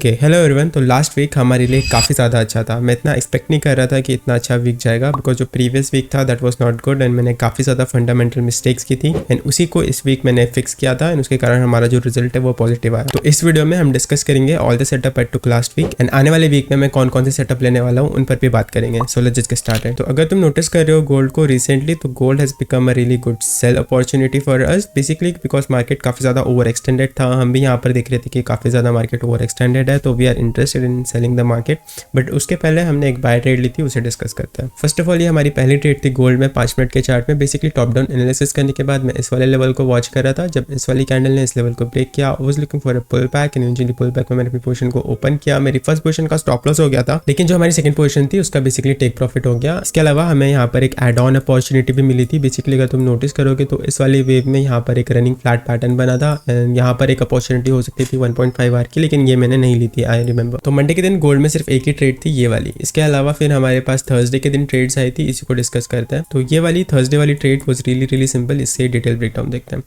Okay hello everyone. तो last week हमारे लिए काफ़ी ज़्यादा अच्छा था। मैं इतना एक्सपेक्ट नहीं कर रहा था कि इतना अच्छा वीक जाएगा, बिकॉज जो प्रीवियस वीक था that was not good and मैंने काफ़ी ज़्यादा फंडामेंटल मिस्टेक्स की थी एंड उसी को इस वीक मैंने फिक्स किया था एंड उसके कारण हमारा जो रिजल्ट है वो पॉजिटिव आया। तो इस वीडियो में हम डिस्कस करेंगे all the setup at took last week and आने वाले वीक में मैं कौन कौन से सेटअप लेने वाला हूँ उन पर भी बात करेंगे। So let's just get started. तो अगर तुम नोटिस कर रहे हो गोल्ड को रिसेंटली, तो gold has become a really good sell opportunity for us basically, because market काफ़ी ज़्यादा ओवर एक्सटेंडेड था। हम भी यहाँ पर देख रहे थे कि काफ़ी ज़्यादा मार्केट ओवर एक्सटेंडेड है, तो we are interested in selling the market. But उसके पहले हमने एक बाय ट्रेड ली थी, उसे डिस्कस करते हैं। फर्स्ट ऑफ ऑल ये हमारी पहली ट्रेड थी गोल्ड में 5 मिनट के चार्ट में। बेसिकली टॉप डाउन एनालिसिस करने के बाद मैं इस वाले लेवल को वॉच कर रहा था। जब इस वाली कैंडल ने इस लेवल को ब्रेक किया, I was looking for a pull back and eventually pull back में मैंने अपनी पोजीशन को ओपन किया। मेरी फर्स्ट पोजीशन का स्टॉप लॉस हो गया था, लेकिन जो हमारी सेकंड पोजीशन थी उसका बेसिकली टेक प्रॉफिट हो गया। इसके अलावा हमें यहाँ पर एक एड ऑन अपॉर्चुनिटी भी मिली थी। बेसिकली अगर तुम नोटिस करोगे तो इस वाली वेव में यहाँ पर एक रनिंग फ्लैट पैटर्न बना था एंड यहाँ पर एक अपॉर्चुनिटी हो सकती थी 1.5 आवर की, लेकिन ये मैंने नहीं ली थी, आई रिमेंबर। तो मंडे के दिन गोल्ड में सिर्फ एक ही ट्रेड थी, ये वाली। इसके अलावा फिर हमारे पास थर्सडे के दिन ट्रेड्स आई थी, इसी को डिस्कस करते हैं। तो ये वाली थर्सडे वाली ट्रेड वाज रियली सिंपल। इससे डिटेल ब्रेकडाउन देखते हैं।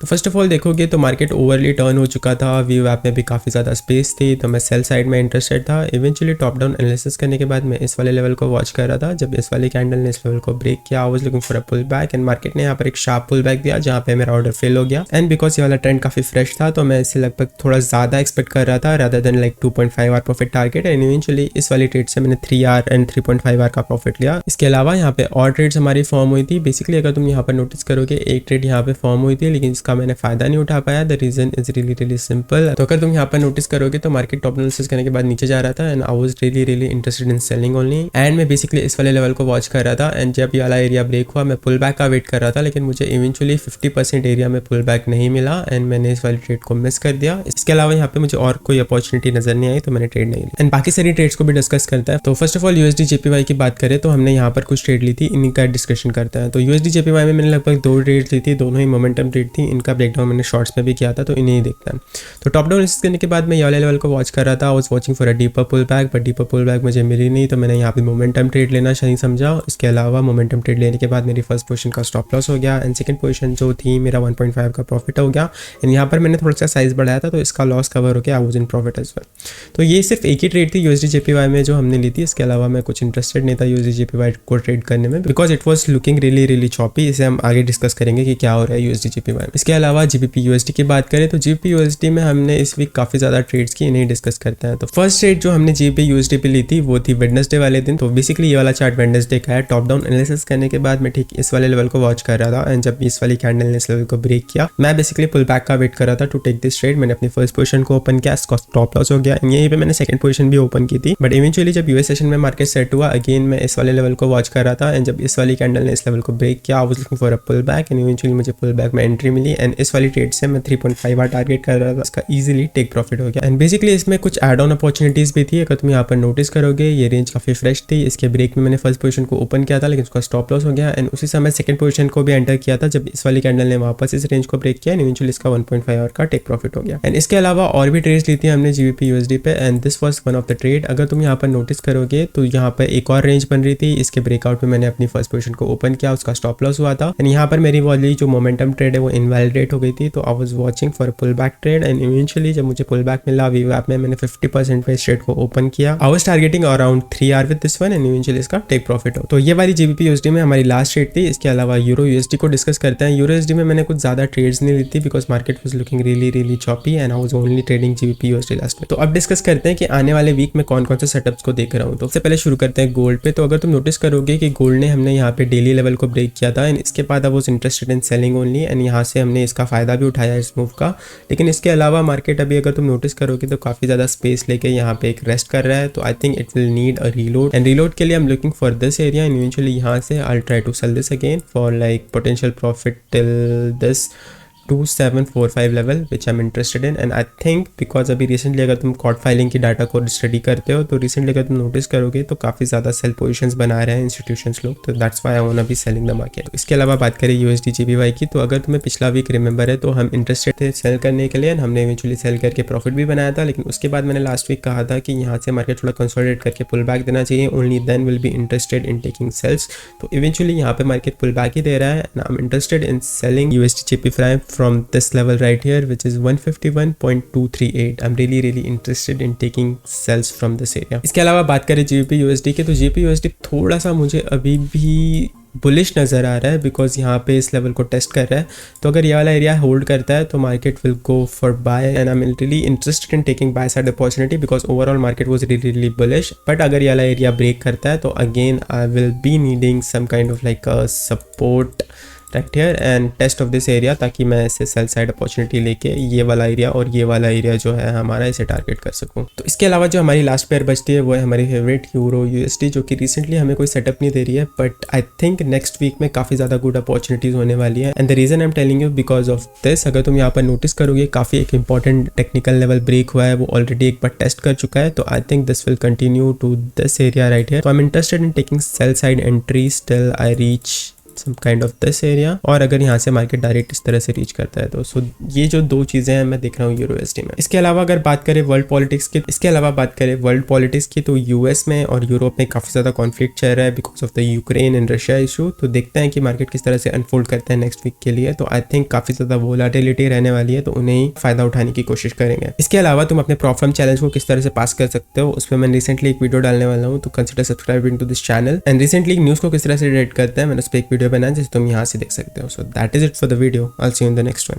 तो फर्स्ट ऑफ ऑल देखोगे तो मार्केट ओवरली टर्न हो चुका था, व्यू ऐप में भी काफ़ी ज़्यादा स्पेस थी, तो मैं सेल साइड में इंटरेस्टेड था। इवेंचुअली टॉप डाउन एनालिसिस करने के बाद मैं इस वाले लेवल को वॉच कर रहा था। जब इस वाली कैंडल ने इस लेवल को ब्रेक किया, I was looking for a pull back and market ने यहाँ पर एक शार्प पुल बैक दिया, जहाँ पे मेरा ऑर्डर फेल हो गया। एंड बिकॉज ये वाला ट्रेंड काफ़ी फ्रेश था, तो मैं इससे लगभग थोड़ा ज़्यादा एक्सपेक्ट कर रहा था rather than like 2.5 hour profit target. And eventually इस वाली ट्रेड से मैंने 3 आवर एंड 3.5 आवर का प्रॉफिट लिया। इसके अलावा यहाँ पे और ट्रेड्स हमारी फॉर्म हुई थी। बेसिकली अगर तुम यहाँ पर नोटिस करोगे एक ट्रेड यहाँ पे फॉर्म हुई थी, लेकिन इसका मैंने फायदा नहीं उठा पाया। The reason is really simple. तो अगर तुम यहाँ पर नोटिस करोगे तो मार्केट टॉप एनालिसिस करने के बाद नीचे जा रहा था and I was really interested in selling only. And मैं बेसिकली इस वाले लेवल को वॉच कर रहा था एंड जब ये वाला एरिया ब्रेक हुआ मैं पुल बैक का वेट कर रहा था, लेकिन मुझे इवेंचुअली 50% एरिया में पुल बैक नहीं मिला एंड मैंने इस वाली ट्रेड को मिस कर दिया। इसके अलावा यहाँ पे मुझे और कोई अपॉर्चुनिटी नजर नहीं आई, तो मैंने ट्रेड नहीं ली। एंड बाकी सारी ट्रेड्स को भी डिस्कस करता है। तो first of all USD JPY की बात करें तो हमने यहाँ पर कुछ ट्रेड ली थी, इन्हीं का डिस्कशन करता है। तो यूएसडी जेपीवाई में मैंने लगभग 2 ट्रेड ली थी, दोनों ही मोमेंटम ट्रेड थी। इनका ब्रेकडाउन मैंने शॉर्ट्स में भी किया था, तो इन्हें ही देखता है। तो टॉप डाउन एनालिसिस करने के बाद मैं ये वाले लेवल को वॉच कर रहा था। I was watching for a deeper pull back, but deeper pull back मुझे मिली नहीं, तो मैंने यहाँ पे मोमेंटम ट्रेड लेना सही समझा। इसके अलावा मोमेंटम ट्रेड लेने के बाद मेरी फर्स्ट पोजीशन का स्टॉप लॉस हो गया एंड सेकंड पोजीशन जो थी मेरा 1.5 का प्रॉफिट हो गया। एंड यहाँ पर मैंने थोड़ा सा साइज बढ़ाया था, तो इसका लॉस कवर हो गया। I was in profit as well. तो ये सिर्फ एक ही ट्रेड थी यूएसडी जेपीवाई में जो हमने ली थी। इसके अलावा मैं कुछ इंटरेस्टेड नहीं था यूएसडी जेपीवाई को ट्रेड करने में, because it was looking really choppy. इसे हम आगे डिस्कस करेंगे कि क्या हो रहा है यूएसडी जेपीवाई में। इसके अलावा जीबीपी यूएसडी की बात करें तो जीबीपी यूएसडी में हमने इस वीक काफ़ी ज़्यादा ट्रेड्स की, इन्हें डिस्कस करते हैं। तो फर्स्ट ट्रेड जो हमने जीबीपी यूएसडी पे ली थी वो थी वेडनेसडे वाले दिन। तो बेसिकली ये वाला चार्ट वेडनेसडे का है। टॉप डाउन एनालिसिस करने के बाद मैं ठीक इस वाले लेवल को वॉच कर रहा था एंड जब इस वाली कैंडल ने इस लेवल को ब्रेक किया, मैं बेसिकली पुल बैक का वेट कर रहा था टू टेक दिस ट्रेड। मैंने अपनी फर्स्ट पोजीशन को ओपन किया, इसका स्टॉप लॉस हो गया। यहीं पे मैंने सेकंड पोजीशन भी ओपन की थी, बट इवेंचुअली जब यूएस सेशन में मार्केट सेट हुआ अगेन मैं इस वाले लेवल को वॉच कर रहा था एंड जब इस वाली कैंडल ने इस लेवल को ब्रेक किया, I was looking for a pull back and eventually मुझे पुल बैक में एंट्री मिली एंड इस वाली ट्रेड से मैं 3.5 आवर टारगेट कर रहा था, इसका इजीली टेक प्रॉफिट हो गया। एंड बेसिकली इसमें कुछ एड ऑन अपॉर्चुनिटीज भी थी। अगर तुम यहाँ पर नोटिस करोगे ये रेंज काफी फ्रेश थी। इसके ब्रेक में मैंने फर्स्ट पोजीशन को ओपन किया था, लेकिन उसका स्टॉप लॉस हो गया एंड उसी समय सेकंड पोजीशन को भी एंटर किया था जब इस वाली कैंडल ने वापस इस रेंज को ब्रेक किया एंड इवेंचुअली इसका 1.5 आवर का टेक प्रॉफिट हो गया। एंड इसके अलावा और भी ट्रेड्स ली थी हमने जीबीपी यूएसडी पे and this was one of the trade. अगर तुम यहाँ पर नोटिस करोगे तो यहाँ पर एक और रेंज बन रही थी। इसके ब्रेकआउट में मैंने अपनी फर्स्ट पोजीशन को ओपन किया, उसका स्टॉप लॉस हुआ था एंड यहाँ पर मेरी वाली जो मोमेंटम ट्रेड है वो इनवैलिडेट हो गई थी। तो I was watching for pull back trade and eventually जब मुझे पुल बैक मिला व्यू ऐप में मैंने 50% पे इस ट्रेड को ओपन किया। I was targeting around 3 hour with this one and eventually इसका टेक प्रॉफिट हो। तो ये वाली जीबीपी यूएसडी में हमारी लास्ट ट्रेड थी। इसके अलावा यूरो यूएसडी को डिस्कस करते हैं। यूरो यूएसडी में मैंने कुछ ज्यादा ट्रेड्स नहीं ली थी because market was looking really choppy and I was only trading GBP USD last में। तो अब डिस्कस करते हैं कि आने वाले वीक में कौन कौन से सेटअप्स को देख रहा हूँ। तो सबसे पहले शुरू करते हैं गोल्ड पे। तो अगर तुम नोटिस करोगे कि गोल्ड ने हमने यहाँ पे डेली लेवल को ब्रेक किया था एंड इसके बाद I was interested in selling only and यहाँ से हमने इसका फायदा भी उठाया इस मूव का। लेकिन इसके अलावा मार्केट अभी अगर तुम नोटिस करोगे तो काफी ज्यादा स्पेस लेके यहाँ पे एक रेस्ट कर रहा है। तो I think it will need a reload and reload के लिए I am looking for this area and eventually यहाँ से I will try to sell this again for like potential profit till this 2745 level which I am interested in. And I think because अभी recently अगर तुम cord filing की data को study करते हो तो रिसेंटली अगर तुम नोटिस करोगे तो काफ़ी ज़्यादा सेल पोजीशंस बना रहे हैं इंस्टीट्यूशंस लोग, तो that's why I want to be selling the market. तो इसके अलावा बात करें यूएसडी जेपीवाई की, तो अगर तुम्हें पिछला वीक रिमेंबर है तो हम इंटरेस्टेड थे सेल करने के लिए एंड हमने इवेंचुअली सेल करके प्रॉफिट भी बनाया था। लेकिन उसके बाद मैंने लास्ट वीक कहा था कि यहाँ से मार्केट थोड़ा कंसोलिडेट करके पुल बैक देना चाहिए, only then will be interested in taking sells. तो इवेंचुअली यहाँ पे मार्केट पुल बैक ही दे रहा है and I am interested in selling USD JPY from this level right here, which is 151.238. I'm really interested in taking sells from this area. इसके अलावा बात करें GBP USD के, तो GBP USD थोड़ा सा मुझे अभी भी बुलिश नज़र आ रहा है बिकॉज यहाँ पे इस लेवल को टेस्ट कर रहा है। तो अगर ये वाला एरिया होल्ड करता है तो market will go for buy and I am really interested in taking buy side opportunity because overall market was really bullish. But अगर ये वाला एरिया ब्रेक करता है तो again I will be needing some kind of like support right here and test of this area, ताकि मैं इसे sell side opportunity लेके ये वाला एरिया और ये वाला एरिया जो है हमारा इसे टारगेट कर सकूं। तो इसके अलावा जो हमारी लास्ट पेयर बचती है वो है हमारी फेवरेट यूरो यूएसडी, जो कि रिसेंटली हमें कोई सेटअप नहीं दे रही है, but I think next week में काफ़ी ज़्यादा गुड अपॉर्चुनिटीज़ होने वाली है। And the reason I am telling you because of this, अगर तुम यहाँ पर नोटिस करोगे काफ़ी एक इंपॉर्टेंट टेक्निकल लेवल ब्रेक हुआ है, वो ऑलरेडी एक बार टेस्ट कर चुका है। तो I think this will continue to this area right here. तो I am interested in taking sell side entries till I reach some kind of this area, और अगर यहाँ से मार्केट डायरेक्ट इस तरह से रीच करता है तो सो ये जो दो चीज़ें हैं मैं देख रहा हूँ यूरो यूएसडी में। इसके अलावा अगर बात करें वर्ल्ड पॉलिटिक्स की, तो यूएस में और यूरोप में काफ़ी ज़्यादा कॉन्फ्लिक्ट चल रहा है because of the Ukraine and Russia issue. तो देखते हैं कि मार्केट किस तरह से अनफोल्ड करते हैं नेक्स्ट वीक के लिए। तो आई थिंक काफ़ी ज़्यादा वोलाटिलिटी रहने वाली है, तो उन्हें फ़ायदा उठाने की कोशिश करेंगे। इसके अलावा तुम अपने प्रॉब्लम चैलेंज को किस तरह से पास कर सकते हो, उस पर मैं रिसेंटली एक वीडियो डालने वाला हूँ, तो consider subscribing to this channel. And recently news को किस तरह से रिलेट करते हैं मैंने उस पर एक वीडियो बनाया जिसे तुम यहाँ से देख सकते हो। So that is it for the video. I will see you in the next one.